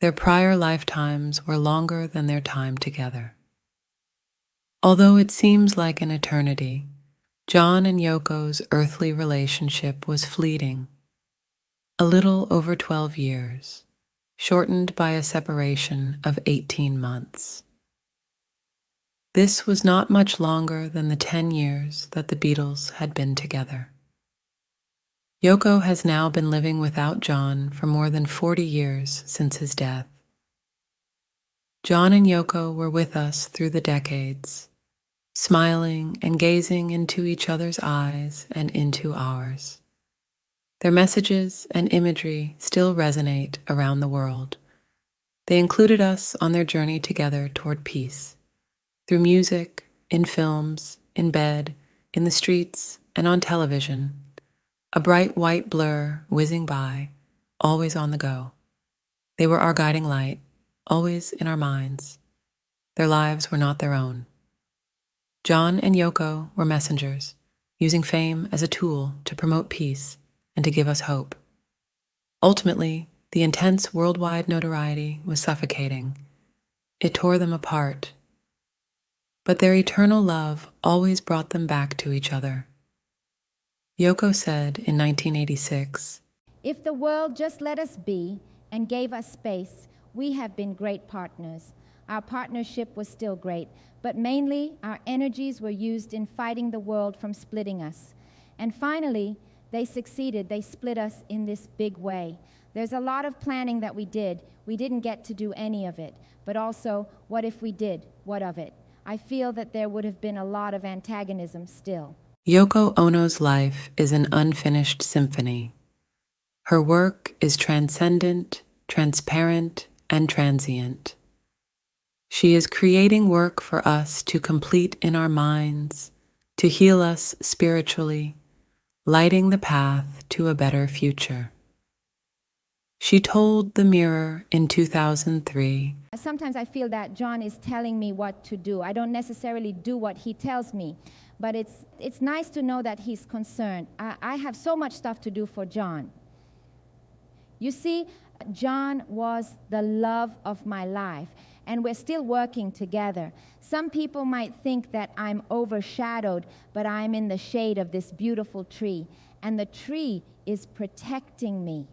Their prior lifetimes were longer than their time together. Although it seems like an eternity, John and Yoko's earthly relationship was fleeting, a little over 12 years, shortened by a separation of 18 months. This was not much longer than the 10 years that the Beatles had been together. Yoko has now been living without John for more than 40 years since his death. John and Yoko were with us through the decades, smiling and gazing into each other's eyes and into ours. Their messages and imagery still resonate around the world. They included us on their journey together toward peace, through music, in films, in bed, in the streets, and on television, a bright white blur whizzing by, always on the go. They were our guiding light, always in our minds. Their lives were not their own. John and Yoko were messengers, using fame as a tool to promote peace and to give us hope. Ultimately, the intense worldwide notoriety was suffocating. It tore them apart. But their eternal love always brought them back to each other. Yoko said in 1986, "If the world just let us be and gave us space, we have been great partners. Our partnership was still great, but mainly our energies were used in fighting the world from splitting us. And finally, they succeeded. They split us in this big way. There's a lot of planning that we did. We didn't get to do any of it. But also, what if we did? What of it? I feel that there would have been a lot of antagonism still." Yoko Ono's life is an unfinished symphony. Her work is transcendent, transparent, and transient. She is creating work for us to complete in our minds, to heal us spiritually, lighting the path to a better future. She told the Mirror in 2003, Sometimes I feel that John is telling me what to do. I don't necessarily do what he tells me, but it's nice to know that he's concerned. I have so much stuff to do for John. You see, John was the love of my life, and we're still working together. Some people might think that I'm overshadowed, but I'm in the shade of this beautiful tree, and the tree is protecting me.